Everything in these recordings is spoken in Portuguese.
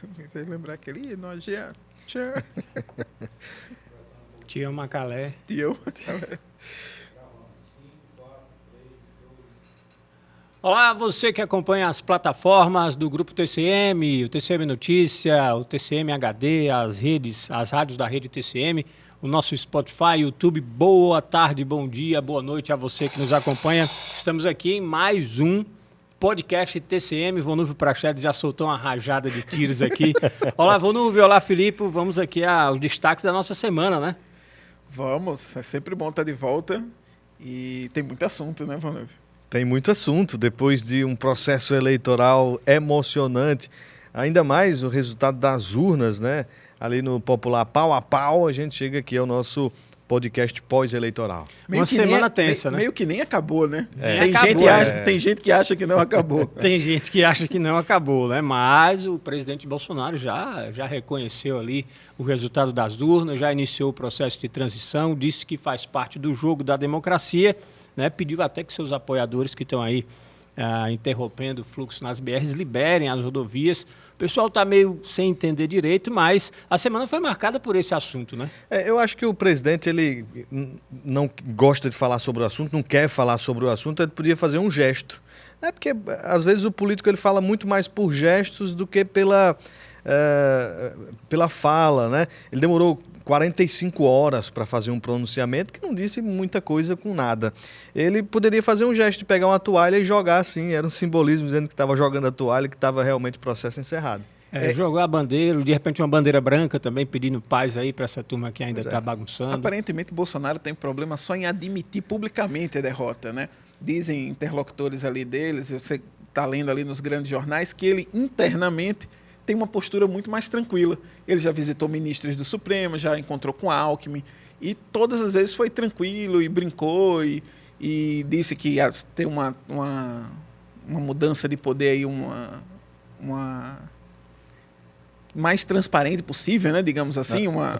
Me fez lembrar aquele nojento. Tião Macalé. Tião. Olá, você que acompanha as plataformas do Grupo TCM, o TCM Notícia, o TCM HD, as rádios da rede TCM, o nosso Spotify, YouTube. Boa tarde, bom dia, boa noite a você que nos acompanha. Estamos aqui em mais um podcast TCM. Vonúvio Prachedes já soltou uma rajada de tiros aqui. Olá, Vonúvio, olá, Filipe. Vamos aqui aos destaques da nossa semana, né? Vamos, é sempre bom estar de volta e tem muito assunto, né, Vonúvio? Tem muito assunto, depois de um processo eleitoral emocionante, ainda mais o resultado das urnas, né? Ali no popular pau a pau, a gente chega aqui ao nosso podcast pós-eleitoral. Uma semana tensa, né? Meio que nem acabou, né? É. Tem gente que acha que não acabou. Tem gente que acha que não acabou, né? Mas o presidente Bolsonaro já reconheceu ali o resultado das urnas, já iniciou o processo de transição, disse que faz parte do jogo da democracia, né? Pediu até que seus apoiadores que estão aí interrompendo o fluxo nas BRs liberem as rodovias. O pessoal está meio sem entender direito, mas a semana foi marcada por esse assunto, né? Eu acho que o presidente ele não gosta de falar sobre o assunto, não quer falar sobre o assunto, ele podia fazer um gesto. Porque às vezes o político ele fala muito mais por gestos do que pela fala, né? Ele demorou 45 horas para fazer um pronunciamento que não disse muita coisa com nada. Ele poderia fazer um gesto de pegar uma toalha e jogar assim, era um simbolismo dizendo que estava jogando a toalha, que estava realmente o processo encerrado. Jogou a bandeira, de repente uma bandeira branca também, pedindo paz aí para essa turma que ainda está bagunçando. Aparentemente, Bolsonaro tem problema só em admitir publicamente a derrota, né? Dizem interlocutores ali deles, você está lendo ali nos grandes jornais, que ele internamente tem uma postura muito mais tranquila. Ele já visitou ministros do Supremo, já encontrou com Alckmin, e todas as vezes foi tranquilo e brincou e disse que ia ter uma mudança de poder aí, uma mais transparente possível, né? Digamos assim, uma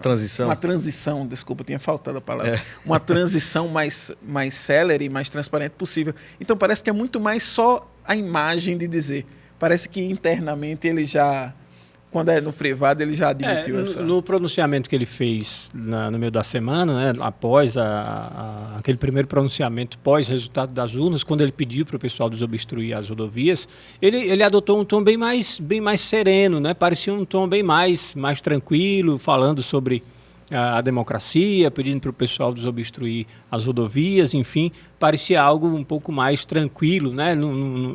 transição, desculpa, tinha faltado a palavra, uma transição mais célere, mais transparente possível. Então parece que é muito mais só a imagem de dizer. Parece que internamente ele já, quando é no privado, ele já admitiu essa... No pronunciamento que ele fez no meio da semana, né, após aquele primeiro pronunciamento pós-resultado das urnas, quando ele pediu para o pessoal desobstruir as rodovias, ele adotou um tom bem mais sereno, né? Parecia um tom bem mais tranquilo, falando sobre a democracia, pedindo para o pessoal desobstruir as rodovias, enfim, parecia algo um pouco mais tranquilo, né?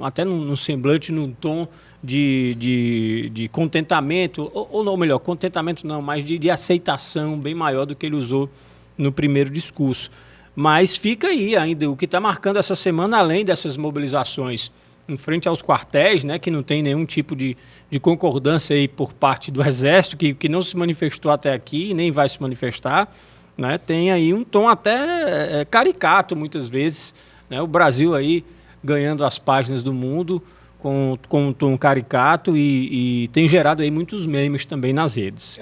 Até num semblante, num tom de contentamento, ou não, melhor, contentamento não, mas de aceitação bem maior do que ele usou no primeiro discurso. Mas fica aí ainda o que está marcando essa semana, além dessas mobilizações em frente aos quartéis, né, que não tem nenhum tipo de concordância aí por parte do Exército, que não se manifestou até aqui e nem vai se manifestar, né, tem aí um tom até caricato muitas vezes, né, o Brasil aí ganhando as páginas do mundo com um tom caricato e tem gerado aí muitos memes também nas redes.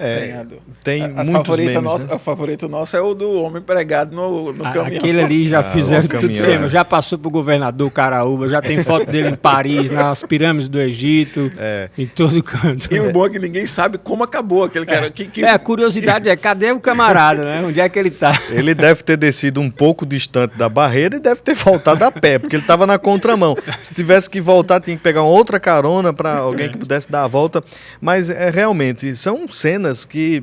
Tem muitos memes, né? O favorito nosso é o do homem pregado no caminhão. Aquele ali já fizeram tudo cima, já passou pro governador Caraúba, já tem foto dele em Paris, nas pirâmides do Egito, em todo canto. E o bom é que ninguém sabe como acabou aquele cara. A curiosidade é, cadê o camarada, né? Onde é que ele tá? Ele deve ter descido um pouco distante da barreira e deve ter voltado a pé, porque ele estava na contramão. Se tivesse que voltar, tinha que pegar uma outra carona para alguém que pudesse dar a volta. Mas realmente são cenas que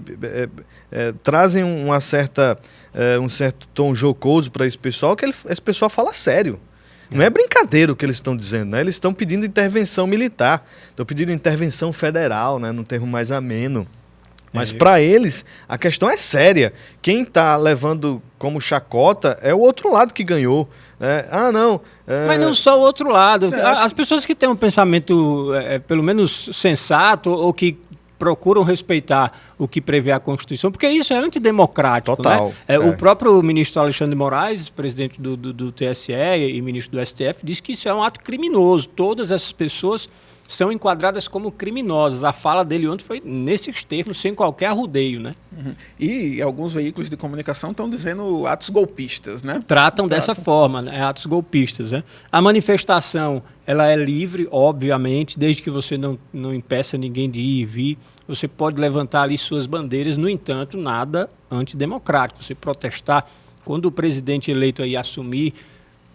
trazem um certo tom jocoso para esse pessoal, que esse pessoal fala sério. Não é brincadeira o que eles estão dizendo, né? Eles estão pedindo intervenção militar, estão pedindo intervenção federal, né? Num termo mais ameno. Mas para eles, a questão é séria. Quem está levando como chacota é o outro lado que ganhou. Mas não só o outro lado. As pessoas que têm um pensamento, pelo menos sensato, ou que procuram respeitar o que prevê a Constituição, porque isso é antidemocrático. Total. Né? O próprio ministro Alexandre de Moraes, presidente do TSE e ministro do STF, disse que isso é um ato criminoso. Todas essas pessoas são enquadradas como criminosas. A fala dele ontem foi nesses termos, sem qualquer arrudeio, né? E alguns veículos de comunicação estão dizendo atos golpistas, né? Tratam dessa forma, né? Atos golpistas, né? A manifestação, ela é livre, obviamente, desde que você não impeça ninguém de ir e vir. Você pode levantar ali suas bandeiras, no entanto, nada antidemocrático. Você protestar, quando o presidente eleito aí assumir,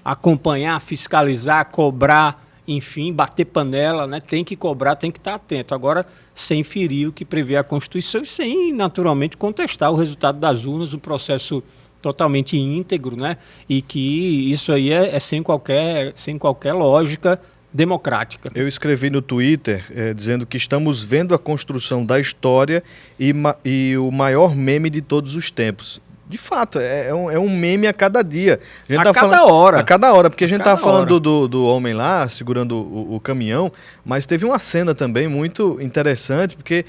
acompanhar, fiscalizar, cobrar, enfim, bater panela, né? Tem que cobrar, tem que estar atento. Agora, sem ferir o que prevê a Constituição e sem, naturalmente, contestar o resultado das urnas, um processo totalmente íntegro, né? E que isso aí é sem qualquer lógica democrática. Eu escrevi no Twitter dizendo que estamos vendo a construção da história e o maior meme de todos os tempos. De fato, é um meme a cada dia. A cada hora. A cada hora, porque a gente estava falando do homem lá, segurando o caminhão, mas teve uma cena também muito interessante, porque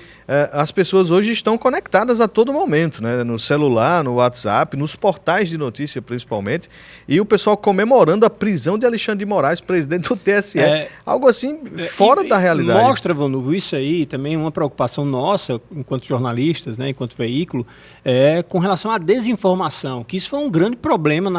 as pessoas hoje estão conectadas a todo momento, né? No celular, no WhatsApp, nos portais de notícia principalmente, e o pessoal comemorando a prisão de Alexandre de Moraes, presidente do TSE. Algo assim, fora da realidade. Mostra, Vanuvo, isso aí também uma preocupação nossa, enquanto jornalistas, né, enquanto veículo, com relação à desinformação, que isso foi um grande problema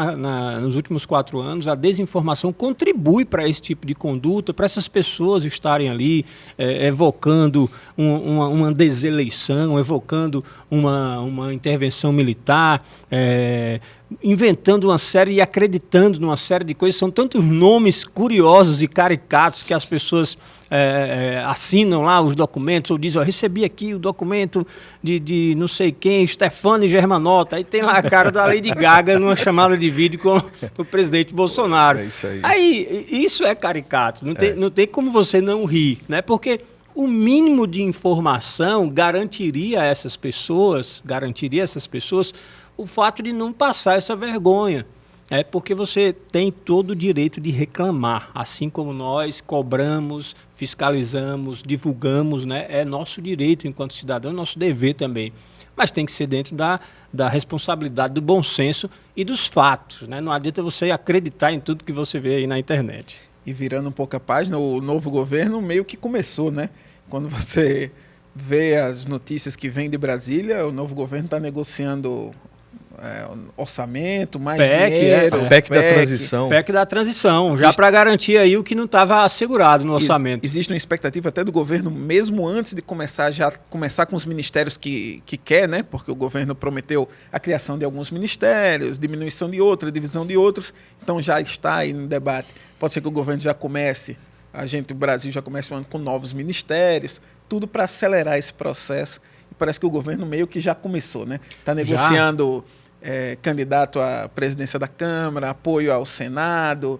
nos últimos 4 anos. A desinformação contribui para esse tipo de conduta, para essas pessoas estarem ali evocando uma deseleição, evocando uma intervenção militar, inventando uma série e acreditando numa série de coisas. São tantos nomes curiosos e caricatos que as pessoas assinam lá os documentos, ou dizem, recebi aqui o documento de não sei quem, Stefane Germanotta, aí tem lá a cara da Lady Gaga numa chamada de vídeo com o presidente Bolsonaro. É isso aí. Aí, isso é caricato, não tem como você não rir, né? Porque o mínimo de informação garantiria a essas pessoas o fato de não passar essa vergonha. Porque você tem todo o direito de reclamar, assim como nós cobramos, fiscalizamos, divulgamos, né? É nosso direito enquanto cidadão, é nosso dever também. Mas tem que ser dentro da responsabilidade, do bom senso e dos fatos, né? Não adianta você acreditar em tudo que você vê aí na internet. E virando um pouco a página, o novo governo meio que começou, né? Quando você vê as notícias que vêm de Brasília, o novo governo está negociando orçamento, mais dinheiro. PEC da transição. PEC da transição, já para garantir aí o que não estava assegurado no orçamento. Existe uma expectativa até do governo, mesmo antes de começar com os ministérios que quer, né? Porque o governo prometeu a criação de alguns ministérios, diminuição de outros, divisão de outros, então já está aí no debate. Pode ser que o governo já comece, o Brasil já comece o ano com novos ministérios, tudo para acelerar esse processo. E parece que o governo meio que já começou, né? Está negociando candidato à presidência da Câmara, apoio ao Senado.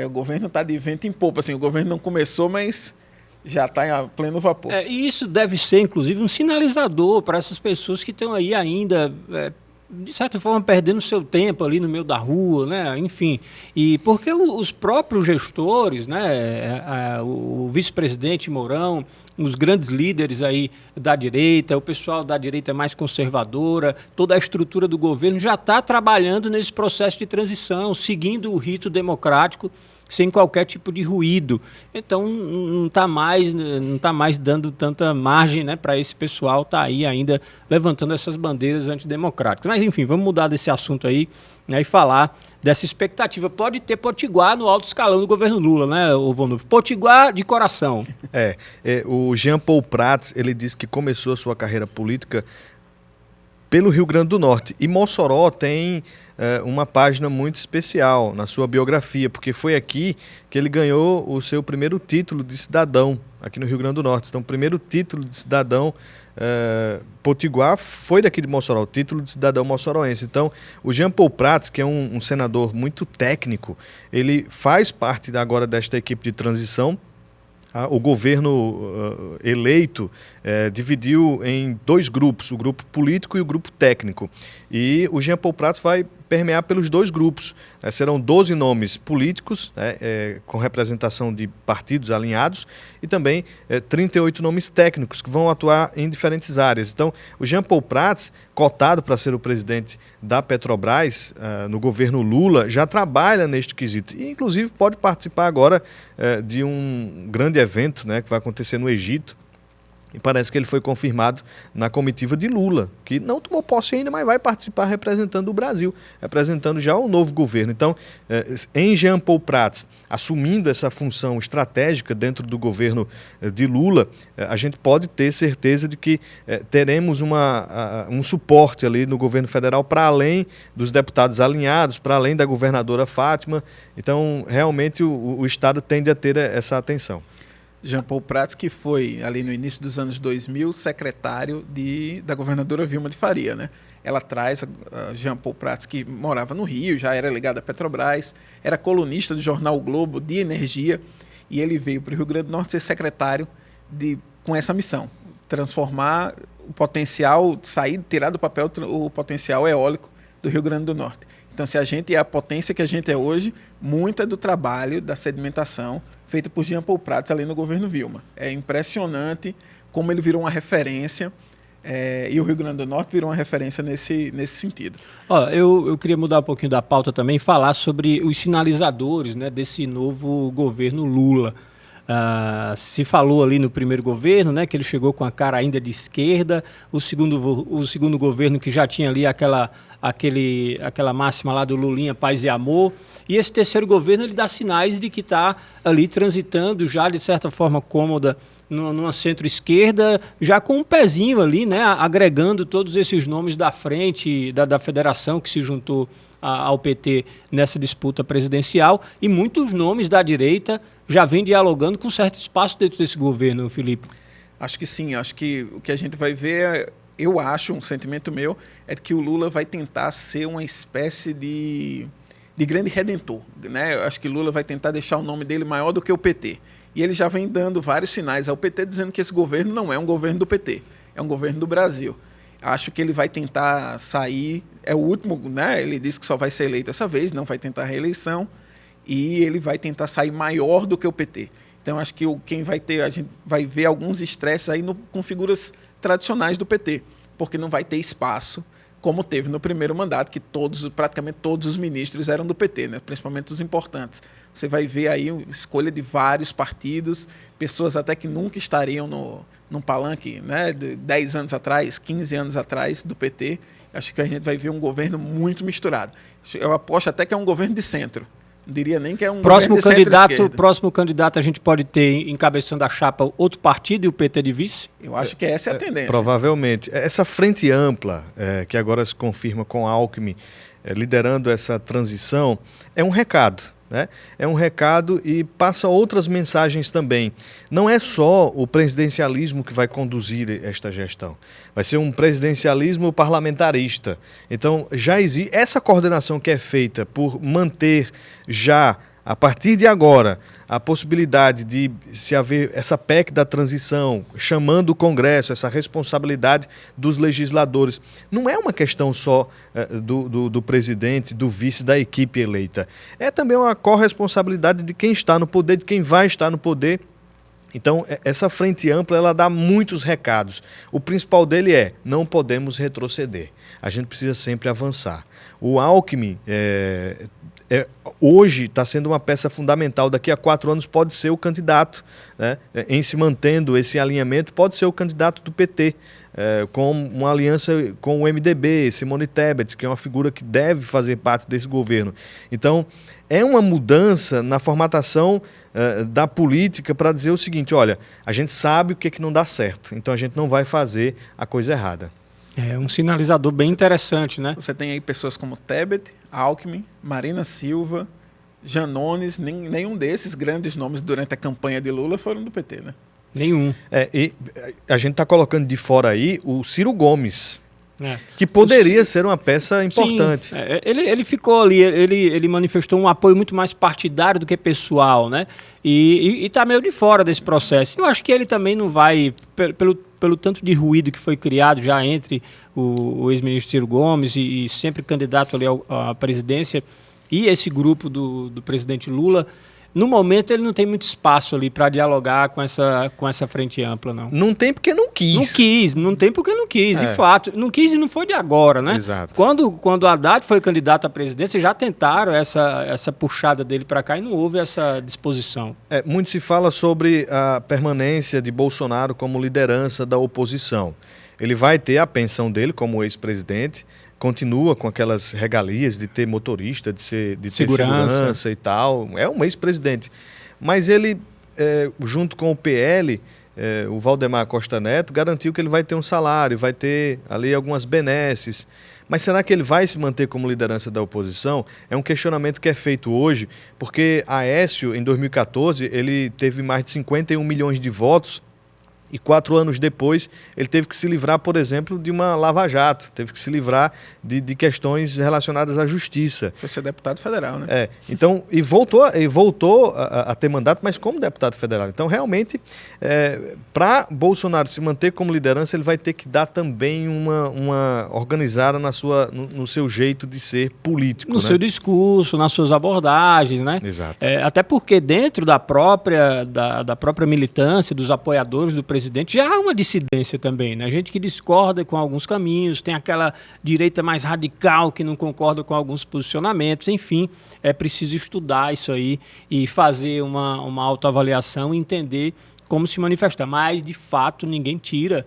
O governo está de vento em popa. Assim, o governo não começou, mas já está em pleno vapor. E isso deve ser, inclusive, um sinalizador para essas pessoas que estão aí ainda, de certa forma, perdendo seu tempo ali no meio da rua, né? Enfim. E porque os próprios gestores, né? O vice-presidente Mourão, os grandes líderes aí da direita, o pessoal da direita mais conservadora, toda a estrutura do governo já está trabalhando nesse processo de transição, seguindo o rito democrático, sem qualquer tipo de ruído. Então, não está mais dando tanta margem, né, para esse pessoal estar aí ainda levantando essas bandeiras antidemocráticas. Mas, enfim, vamos mudar desse assunto aí, né, e falar dessa expectativa. Pode ter potiguar no alto escalão do governo Lula, né, Vanuvo? Potiguar de coração. O Jean Paul Prats, ele disse que começou a sua carreira política pelo Rio Grande do Norte. E Mossoró tem uma página muito especial na sua biografia, porque foi aqui que ele ganhou o seu primeiro título de cidadão, aqui no Rio Grande do Norte. Então, o primeiro título de cidadão potiguar foi daqui de Mossoró, o título de cidadão moçoroense. Então, o Jean Paul Prats, que é um senador muito técnico, ele faz parte agora desta equipe de transição. O governo eleito dividiu em 2 grupos, o grupo político e o grupo técnico. E o Jean Paul Prats vai permear pelos dois grupos. Serão 12 nomes políticos, com representação de partidos alinhados, e também 38 nomes técnicos que vão atuar em diferentes áreas. Então, o Jean Paul Prats, cotado para ser o presidente da Petrobras no governo Lula, já trabalha neste quesito. E, inclusive, pode participar agora de um grande evento, né, que vai acontecer no Egito. E parece que ele foi confirmado na comitiva de Lula, que não tomou posse ainda, mas vai participar representando o Brasil, representando já o novo governo. Então, em Jean Paul Prats, assumindo essa função estratégica dentro do governo de Lula, a gente pode ter certeza de que teremos um suporte ali no governo federal para além dos deputados alinhados, para além da governadora Fátima. Então, realmente, o Estado tende a ter essa atenção. Jean Paul Prats, que foi, ali no início dos anos 2000, secretário da governadora Vilma de Faria, né? Ela traz a Jean Paul Prats, que morava no Rio, já era ligado à Petrobras, era colunista do jornal o Globo de energia, e ele veio para o Rio Grande do Norte ser secretário com essa missão, transformar o potencial, tirar do papel o potencial eólico do Rio Grande do Norte. Então, se a gente é a potência que a gente é hoje, muito é do trabalho da sedimentação feita por Jean Paul Prats ali no governo Vilma. É impressionante como ele virou uma referência, e o Rio Grande do Norte virou uma referência nesse sentido. Eu queria mudar um pouquinho da pauta também, falar sobre os sinalizadores, né, desse novo governo Lula. Se falou ali no primeiro governo, né, que ele chegou com a cara ainda de esquerda, o segundo governo que já tinha ali aquela máxima lá do Lulinha, paz e amor, e esse terceiro governo ele dá sinais de que está ali transitando já de certa forma cômoda numa centro-esquerda, já com um pezinho ali, né, agregando todos esses nomes da frente, da federação que se juntou ao PT nessa disputa presidencial, e muitos nomes da direita já vêm dialogando com certo espaço dentro desse governo, Filipe. Acho que sim, acho que o que a gente vai ver, eu acho, um sentimento meu, é que o Lula vai tentar ser uma espécie de grande redentor, né? Eu acho que Lula vai tentar deixar o nome dele maior do que o PT. E ele já vem dando vários sinais ao PT dizendo que esse governo não é um governo do PT, é um governo do Brasil. Acho que ele vai tentar sair, é o último, né? Ele disse que só vai ser eleito essa vez, não vai tentar reeleição, e ele vai tentar sair maior do que o PT. Então, acho que a gente vai ver alguns estresses aí com figuras tradicionais do PT, porque não vai ter espaço, como teve no primeiro mandato, que praticamente todos os ministros eram do PT, né? Principalmente os importantes. Você vai ver aí escolha de vários partidos, pessoas até que nunca estariam num palanque, né, de 10 anos atrás, 15 anos atrás do PT. Acho que a gente vai ver um governo muito misturado. Eu aposto até que é um governo de centro. Não diria nem que é um governo de centro-esquerda. Próximo candidato a gente pode ter encabeçando a chapa outro partido e o PT de vice? Eu acho que essa é a tendência. Provavelmente. Essa frente ampla, que agora se confirma com Alckmin liderando essa transição, é um recado. Né? É um recado e passa outras mensagens também. Não é só o presidencialismo que vai conduzir esta gestão. Vai ser um presidencialismo parlamentarista. Então, já existe essa coordenação que é feita por manter já, a partir de agora, a possibilidade de se haver essa PEC da transição, chamando o Congresso, essa responsabilidade dos legisladores. Não é uma questão só do presidente, do vice, da equipe eleita. É também uma corresponsabilidade de quem está no poder, de quem vai estar no poder. Então, essa frente ampla, ela dá muitos recados. O principal dele é, não podemos retroceder. A gente precisa sempre avançar. O Alckmin hoje está sendo uma peça fundamental. Daqui a 4 anos pode ser o candidato, né? Em se mantendo esse alinhamento, pode ser o candidato do PT, com uma aliança com o MDB, Simone Tebet, que é uma figura que deve fazer parte desse governo. Então, é uma mudança na formatação da política para dizer o seguinte, olha, a gente sabe o que é que não dá certo, então a gente não vai fazer a coisa errada. É um sinalizador bem interessante, né? Você tem aí pessoas como Tebet, Alckmin, Marina Silva, Janones, nenhum desses grandes nomes durante a campanha de Lula foram do PT, né? Nenhum. E a gente está colocando de fora aí o Ciro Gomes, que poderia ser uma peça importante. Sim, ele ficou ali, ele manifestou um apoio muito mais partidário do que pessoal, né? E está meio de fora desse processo. Eu acho que ele também não vai, pelo tanto de ruído que foi criado já entre o ex-ministro Ciro Gomes e sempre candidato ali à presidência e esse grupo do presidente Lula. No momento, ele não tem muito espaço ali para dialogar com essa frente ampla, não. Não tem porque não quis. Não tem porque não quis, de fato. Não quis e não foi de agora, né? Exato. Quando o Haddad foi candidato à presidência, já tentaram essa puxada dele para cá e não houve essa disposição. Muito se fala sobre a permanência de Bolsonaro como liderança da oposição. Ele vai ter a pensão dele como ex-presidente, continua com aquelas regalias de ter motorista, de ter segurança e tal. É um ex-presidente. Mas ele, junto com o PL, o Valdemar Costa Neto, garantiu que ele vai ter um salário, vai ter ali algumas benesses. Mas será que ele vai se manter como liderança da oposição? É um questionamento que é feito hoje, porque Aécio, em 2014, ele teve mais de 51 milhões de votos. E 4 anos depois, ele teve que se livrar, por exemplo, de uma lava-jato, teve que se livrar de questões relacionadas à justiça. Foi ser deputado federal, né? Então, e voltou a ter mandato, mas como deputado federal. Então, realmente, para Bolsonaro se manter como liderança, ele vai ter que dar também uma organizada no seu jeito de ser político. No seu discurso, nas suas abordagens, né? Exato. Até porque dentro da própria militância, dos apoiadores do presidente, já há uma dissidência também, né? Gente que discorda com alguns caminhos, tem aquela direita mais radical que não concorda com alguns posicionamentos, enfim, é preciso estudar isso aí e fazer uma autoavaliação e entender como se manifestar. Mas, de fato, ninguém tira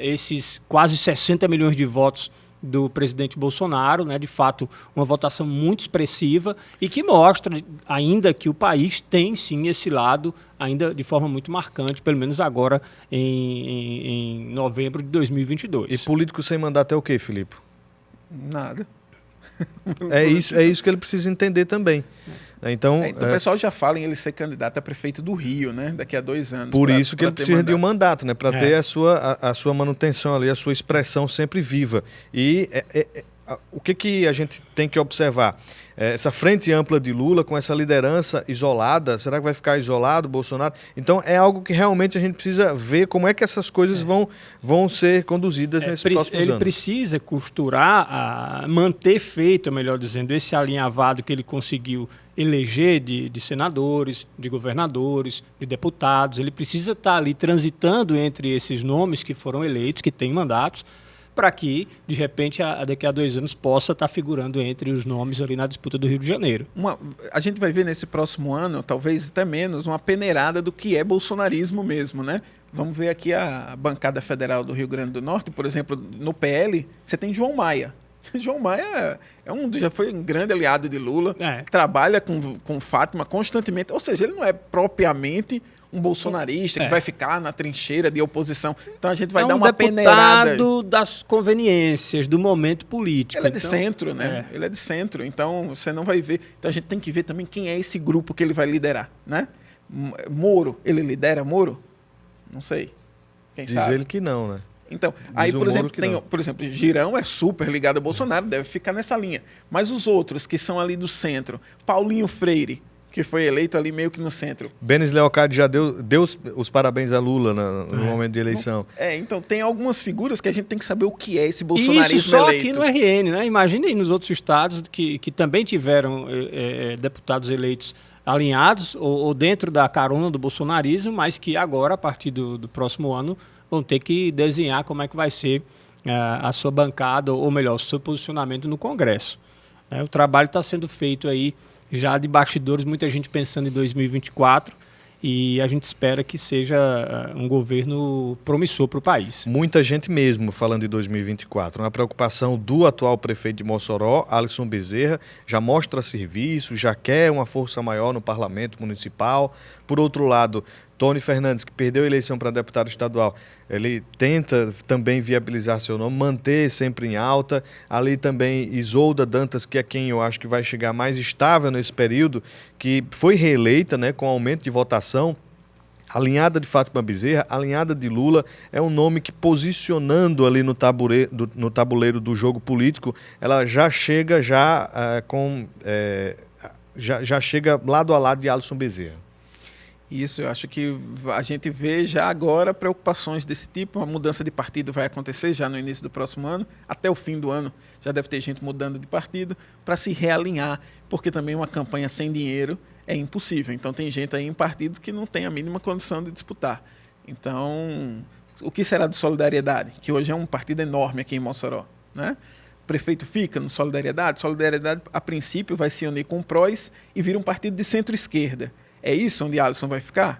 esses quase 60 milhões de votos do presidente Bolsonaro, né, de fato, uma votação muito expressiva e que mostra ainda que o país tem, sim, esse lado ainda de forma muito marcante, pelo menos agora em novembro de 2022. E político sem mandato é o quê, Filipe? Nada. É isso que ele precisa entender também. Então, o pessoal já fala em ele ser candidato a prefeito do Rio, né? Daqui a 2 anos. Por isso que ele precisa de um mandato, né? Para ter a sua manutenção ali, a sua expressão sempre viva. E o que a gente tem que observar? Essa frente ampla de Lula com essa liderança isolada, será que vai ficar isolado o Bolsonaro? Então é algo que realmente a gente precisa ver como é que essas coisas vão ser conduzidas nesses próximos anos. Ele precisa costurar, manter feito, melhor dizendo, esse alinhavado que ele conseguiu eleger de senadores, de governadores, de deputados. Ele precisa estar ali transitando entre esses nomes que foram eleitos, que têm mandatos, para que, de repente, daqui a 2 anos, possa estar figurando entre os nomes ali na disputa do Rio de Janeiro. A gente vai ver nesse próximo ano, talvez até menos, uma peneirada do que é bolsonarismo mesmo, né? Vamos ver aqui a bancada federal do Rio Grande do Norte, por exemplo, no PL, você tem João Maia. João Maia já foi um grande aliado de Lula, trabalha com Fátima constantemente, ou seja, ele não é propriamente um bolsonarista que vai ficar na trincheira de oposição. Então a gente vai dar uma peneirada. É um deputado das conveniências, do momento político. Ele é de centro, né? Ele é de centro, então você não vai ver. Então a gente tem que ver também quem é esse grupo que ele vai liderar, né? Moro, ele lidera Moro? Não sei. Quem sabe? Diz ele que não, né? Então, aí, por exemplo, Girão é super ligado a Bolsonaro, deve ficar nessa linha. Mas os outros que são ali do centro, Paulinho Freire, que foi eleito ali meio que no centro. Benes Leocádio já deu os parabéns a Lula no momento de eleição. Então tem algumas figuras que a gente tem que saber o que é esse bolsonarismo isso só eleito. Aqui no RN, né? Imagine aí nos outros estados que também tiveram deputados eleitos alinhados ou dentro da carona do bolsonarismo, mas que agora, a partir do próximo ano, vão ter que desenhar como é que vai ser a sua bancada, ou melhor, o seu posicionamento no Congresso. O trabalho está sendo feito aí já de bastidores, muita gente pensando em 2024, e a gente espera que seja um governo promissor para o país. Muita gente mesmo falando de 2024. Uma preocupação do atual prefeito de Mossoró, Alisson Bezerra, já mostra serviço, já quer uma força maior no parlamento municipal. Por outro lado, Tony Fernandes, que perdeu a eleição para deputado estadual, ele tenta também viabilizar seu nome, manter sempre em alta. Ali também Isolda Dantas, que é quem eu acho que vai chegar mais estável nesse período, que foi reeleita, né, com aumento de votação. Alinhada de Fátima Bezerra, alinhada de Lula, é um nome que, posicionando ali no tabuleiro do jogo político, ela já chega já chega lado a lado de Alisson Bezerra. Isso, eu acho que a gente vê já agora preocupações desse tipo. Uma mudança de partido vai acontecer já no início do próximo ano, até o fim do ano já deve ter gente mudando de partido para se realinhar, porque também uma campanha sem dinheiro é impossível. Então tem gente aí em partidos que não tem a mínima condição de disputar. Então, o que será de Solidariedade? Que hoje é um partido enorme aqui em Mossoró, né? O prefeito fica no Solidariedade. Solidariedade, a princípio, vai se unir com o PROS e vira um partido de centro-esquerda. É isso onde Alisson vai ficar?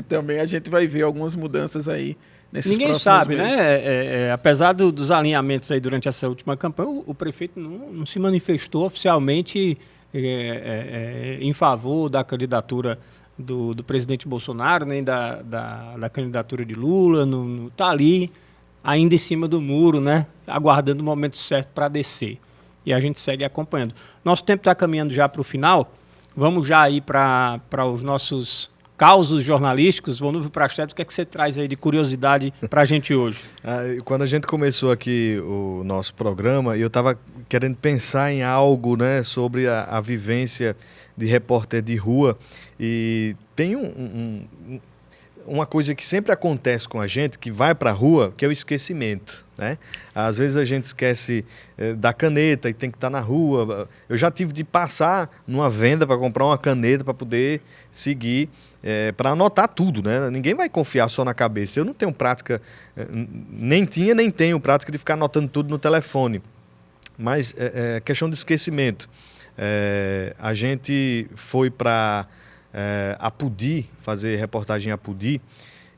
Também a gente vai ver algumas mudanças aí nesses próximos sabe, meses. né? Apesar dos alinhamentos aí durante essa última campanha, o prefeito não se manifestou oficialmente em favor da candidatura do presidente Bolsonaro, nem da candidatura de Lula. Está ali, ainda em cima do muro, né? Aguardando o momento certo para descer. E a gente segue acompanhando. Nosso tempo está caminhando já para o final. Vamos já ir para os nossos causos jornalísticos. Vonúvio Prachetti, o que é que você traz aí de curiosidade para a gente hoje? Quando a gente começou aqui o nosso programa, eu estava querendo pensar em algo, né, sobre a vivência de repórter de rua. E tem uma coisa que sempre acontece com a gente que vai para a rua, que é o esquecimento, né? Às vezes a gente esquece da caneta e tem que estar na rua. Eu já tive de passar numa venda para comprar uma caneta para poder seguir, para anotar tudo, né? Ninguém vai confiar só na cabeça. Eu não tenho prática, nem tenho prática de ficar anotando tudo no telefone. Mas é questão de esquecimento. A gente foi para Apodi, fazer reportagem em Apodi,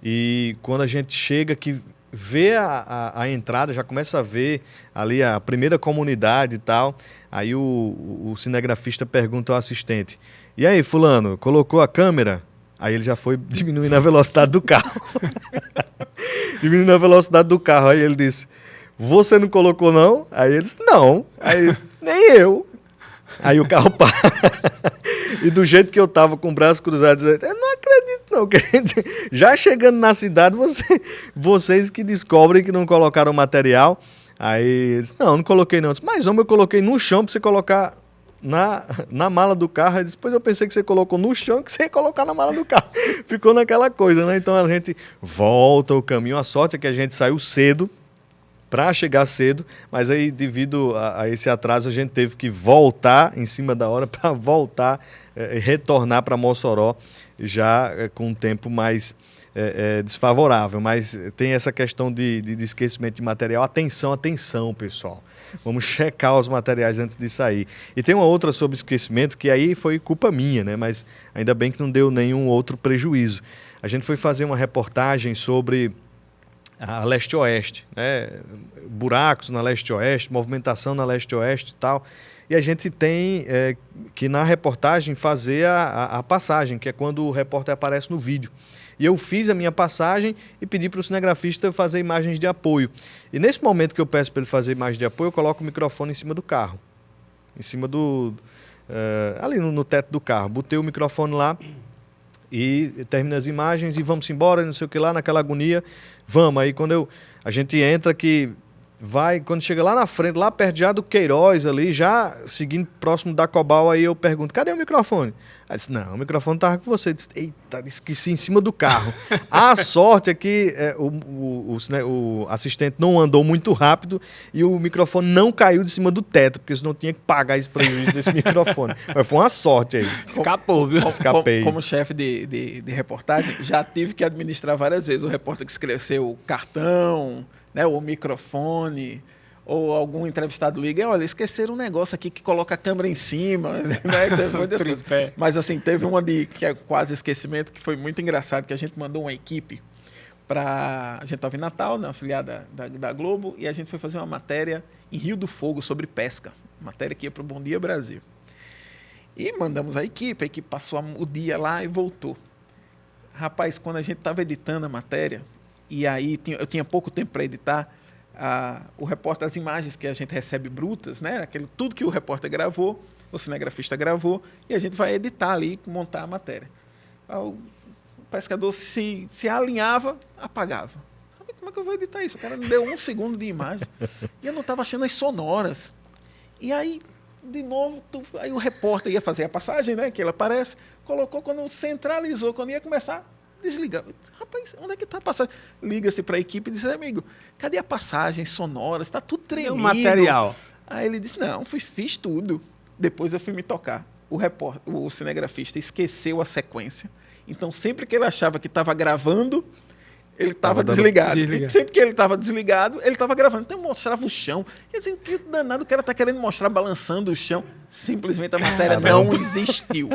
e quando a gente chega que vê a entrada, já começa a ver ali a primeira comunidade e tal, aí o cinegrafista pergunta ao assistente: e aí, fulano, colocou a câmera? Aí ele já foi diminuindo a velocidade do carro. Diminuindo a velocidade do carro, aí ele disse: você não colocou não? Aí ele disse: não. Aí ele disse: nem eu. Aí o carro para. E do jeito que eu tava com o braço cruzado, dizendo: eu não acredito não. Já chegando na cidade, vocês que descobrem que não colocaram material. Aí ele disse: não coloquei não. Eu disse: mas homem, eu coloquei no chão para você colocar na mala do carro. Aí depois eu pensei que você colocou no chão, que você ia colocar na mala do carro. Ficou naquela coisa, né? Então a gente volta o caminho. A sorte é que a gente saiu cedo, para chegar cedo, mas aí devido a esse atraso a gente teve que voltar em cima da hora para voltar e retornar para Mossoró já com um tempo mais desfavorável. Mas tem essa questão de esquecimento de material. Atenção, pessoal. Vamos checar os materiais antes de sair. E tem uma outra sobre esquecimento que aí foi culpa minha, né? Mas ainda bem que não deu nenhum outro prejuízo. A gente foi fazer uma reportagem sobre a leste-oeste, né? Buracos na leste-oeste, movimentação na leste-oeste e tal. E a gente tem que na reportagem fazer a passagem, que é quando o repórter aparece no vídeo. E eu fiz a minha passagem e pedi para o cinegrafista fazer imagens de apoio. E nesse momento que eu peço para ele fazer imagem de apoio, eu coloco o microfone em cima do carro. Em cima ali no teto do carro. Botei o microfone lá e termina as imagens e vamos embora, não sei o que lá, naquela agonia. Vamos, aí quando a gente entra que vai, quando chega lá na frente, lá perto já do Queiroz ali, já seguindo próximo da Cobal, aí eu pergunto: cadê o microfone? Aí disse: não, o microfone estava com você. Eu disse: eita, esqueci em cima do carro. A sorte é que o assistente não andou muito rápido e o microfone não caiu de cima do teto, porque senão tinha que pagar esse prejuízo desse microfone. Mas foi uma sorte aí. Escapou, viu? Escapei. Como chefe de reportagem, já tive que administrar várias vezes o repórter que escreveu o cartão, né, o microfone, ou algum entrevistado liga: olha, esqueceram um negócio aqui que coloca a câmera em cima, né? Teve muitas coisas. Mas assim, teve uma que é quase esquecimento, que foi muito engraçado, que a gente mandou uma equipe para... A gente estava em Natal, na afiliada da Globo, e a gente foi fazer uma matéria em Rio do Fogo sobre pesca, matéria que ia para o Bom Dia Brasil. E mandamos a equipe passou o dia lá e voltou. Rapaz, quando a gente estava editando a matéria, e aí eu tinha pouco tempo para editar, o repórter, as imagens que a gente recebe brutas, né? Tudo que o repórter gravou, o cinegrafista gravou, e a gente vai editar ali, montar a matéria. O pescador se alinhava, apagava. Sabe como é que eu vou editar isso? O cara não deu 1 segundo de imagem. E eu não estava achando as sonoras. E aí, de novo, aí o repórter ia fazer a passagem, né? Que ele aparece, colocou, quando centralizou, quando ia começar, desligava. Rapaz, onde é que está a passagem? Liga-se para a equipe e diz, amigo, cadê a passagem sonora? Está tudo tremido. O material. Aí ele disse, não, fiz tudo. Depois eu fui me tocar. O cinegrafista esqueceu a sequência. Então, sempre que ele achava que estava gravando, ele estava desligado. E sempre que ele estava desligado, ele estava gravando. Então, mostrava o chão. Quer dizer, o que danado o cara está querendo mostrar balançando o chão? Simplesmente a matéria não existiu.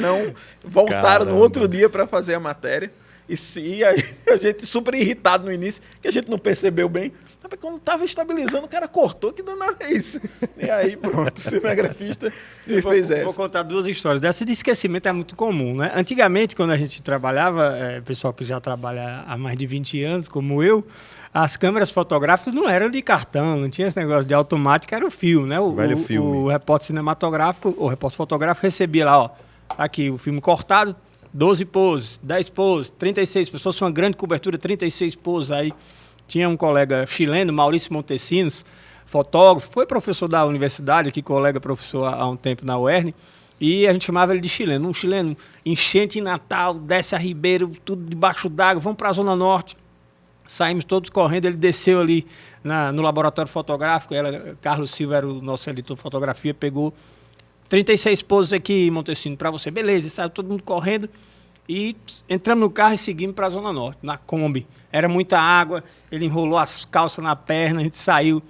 Não voltaram no outro dia para fazer a matéria. E aí a gente super irritado no início, que a gente não percebeu bem. Quando estava estabilizando, o cara cortou, que danado é isso? E aí, pronto, o cinegrafista fez essa. Vou contar 2 histórias. Dessa de esquecimento é muito comum, né? Antigamente, quando a gente trabalhava, pessoal que já trabalha há mais de 20 anos, como eu, as câmeras fotográficas não eram de cartão, não tinha esse negócio de automática, era o filme, né? O velho filme. O repórter cinematográfico, o repórter fotográfico recebia lá, ó, aqui o filme cortado, 12 poses, 10 poses, 36, se fosse uma grande cobertura, 36 poses, aí tinha um colega chileno, Maurício Montesinos, fotógrafo, foi professor da universidade, aqui colega professor há um tempo na UERN, e a gente chamava ele de chileno. Um chileno, enchente em Natal, desce a Ribeiro, tudo debaixo d'água, vamos para a Zona Norte. Saímos todos correndo, ele desceu ali no laboratório fotográfico, Carlos Silva era o nosso editor de fotografia, pegou 36 poses aqui, Montesinos, para você. Beleza, e saiu todo mundo correndo. E entramos no carro e seguimos para a Zona Norte, na Kombi. Era muita água, ele enrolou as calças na perna, a gente saiu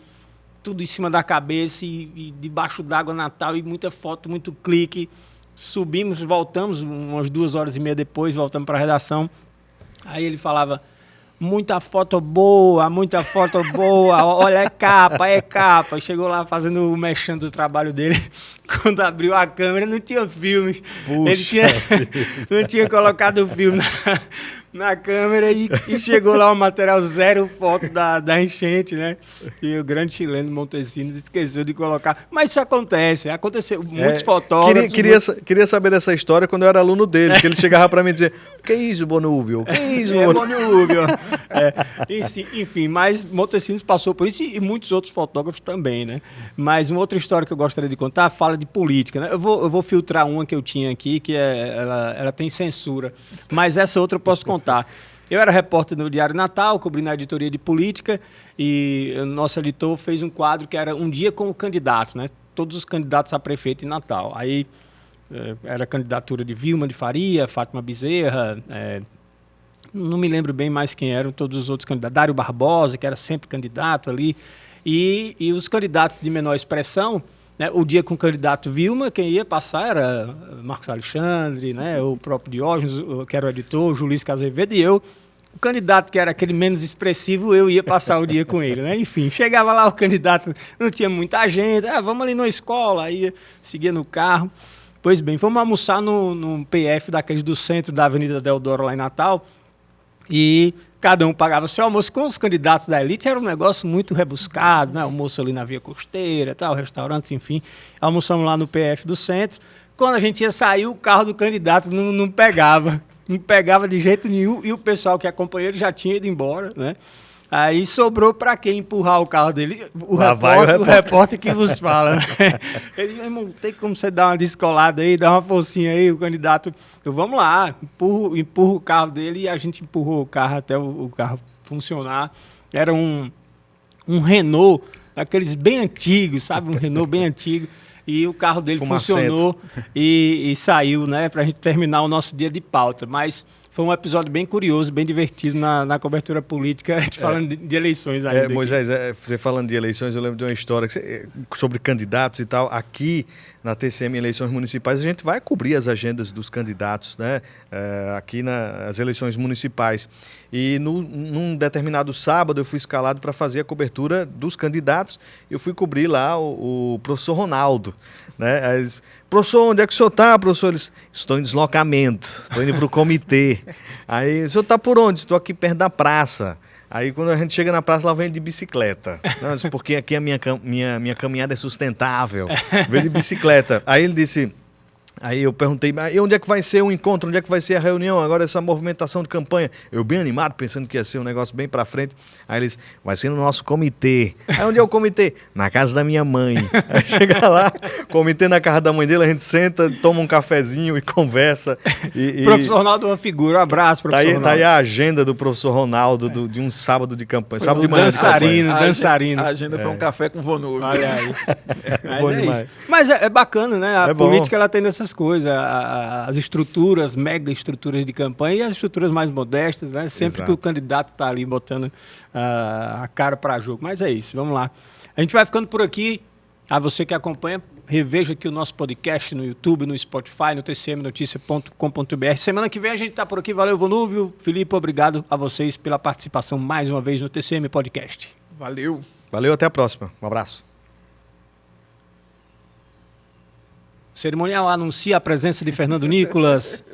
tudo em cima da cabeça e debaixo d'água Natal, e muita foto, muito clique. Subimos, voltamos, umas 2h30 depois, voltamos para a redação. Aí ele falava, muita foto boa, olha, é capa. Chegou lá fazendo o mexendo do trabalho dele. Quando abriu a câmera, não tinha filme. Puxa, não tinha colocado o filme na câmera e chegou lá o material 0 foto da enchente, né? E o grande chileno Montesinos esqueceu de colocar. Mas isso aconteceu. Muitos fotógrafos... Queria saber dessa história quando eu era aluno dele, que ele chegava para mim e dizia, que isso, Bonúbio? Que isso, Bonúbio? Enfim, mas Montesinos passou por isso e muitos outros fotógrafos também, né? Mas uma outra história que eu gostaria de contar fala de política, né? Eu vou filtrar uma que eu tinha aqui, que ela tem censura, mas essa outra eu posso contar. Eu era repórter no Diário Natal, cobrindo a editoria de política, e o nosso editor fez um quadro que era um dia com o candidato, né? Todos os candidatos a prefeito em Natal. Aí era a candidatura de Vilma de Faria, Fátima Bezerra, não me lembro bem mais quem eram todos os outros candidatos, Dário Barbosa, que era sempre candidato ali, e os candidatos de menor expressão, né? O dia com o candidato Vilma, quem ia passar era Marcos Alexandre, né? O próprio Diógenes, que era o editor, o Julício Azevedo, e eu, o candidato que era aquele menos expressivo, eu ia passar o dia com ele, né? Enfim, chegava lá o candidato, não tinha muita agenda, vamos ali na escola, aí seguia no carro. Pois bem, fomos almoçar num PF daqueles do centro da Avenida Deodoro, lá em Natal, e cada um pagava seu almoço. Com os candidatos da elite era um negócio muito rebuscado, né? Almoço ali na Via Costeira, tal, restaurantes, enfim. Almoçamos lá no PF do centro. Quando a gente ia sair, o carro do candidato não pegava. Não pegava de jeito nenhum. E o pessoal que acompanhou ele já tinha ido embora, né? Aí sobrou para quem empurrar o carro dele? O repórter que vos fala, né? Ele disse, irmão, tem como você dar uma descolada aí, dar uma forcinha aí, o candidato. Eu, vamos lá, empurra o carro dele, e a gente empurrou o carro até o carro funcionar. Era um Renault, daqueles bem antigos, sabe? Um Renault bem antigo. E o carro dele funcionou e saiu, né? Para a gente terminar o nosso dia de pauta. Mas foi um episódio bem curioso, bem divertido na cobertura política, falando de eleições ainda. Moisés, você falando de eleições, eu lembro de uma história sobre candidatos e tal. Aqui na TCM Eleições Municipais, a gente vai cobrir as agendas dos candidatos, né? Aqui nas eleições municipais. E num determinado sábado eu fui escalado para fazer a cobertura dos candidatos. Eu fui cobrir lá o professor Ronaldo, né? Aí eles, professor, onde é que o senhor está, professor? Eles, estou em deslocamento, estou indo para o comitê. Aí, o senhor está por onde? Estou aqui perto da praça. Aí, quando a gente chega na praça, lá vem de bicicleta. Não, disse, porque aqui a minha caminhada é sustentável. Vem de bicicleta. Aí ele disse, Aí eu perguntei, mas e onde é que vai ser o encontro? Onde é que vai ser a reunião? Agora essa movimentação de campanha. Eu bem animado, pensando que ia ser um negócio bem pra frente. Aí eles, vai ser no nosso comitê. Aí onde é o comitê? Na casa da minha mãe. Aí chega lá, comitê na casa da mãe dele, a gente senta, toma um cafezinho e conversa. Professor Ronaldo é uma figura, um abraço, professor Ronaldo. Tá aí a agenda do professor Ronaldo de um sábado de campanha. Sábado de manhã. Dançarino. A agenda foi um café com Vonur. Olha aí. Bom Mas é demais. isso. Mas é bacana, né? A É bom. política ela tem dessas coisas, as estruturas, mega estruturas de campanha e as estruturas mais modestas, né? Sempre Exato. que o candidato está ali botando a cara para jogo. Mas é isso, vamos lá. A gente vai ficando por aqui. A você que acompanha, reveja aqui o nosso podcast no YouTube, no Spotify, no tcmnoticia.com.br. Semana que vem a gente está por aqui. Valeu, Vonúvio. Felipe, obrigado a vocês pela participação mais uma vez no TCM Podcast. Valeu. Valeu, até a próxima. Um abraço. O cerimonial anuncia a presença de Fernando Nicolas.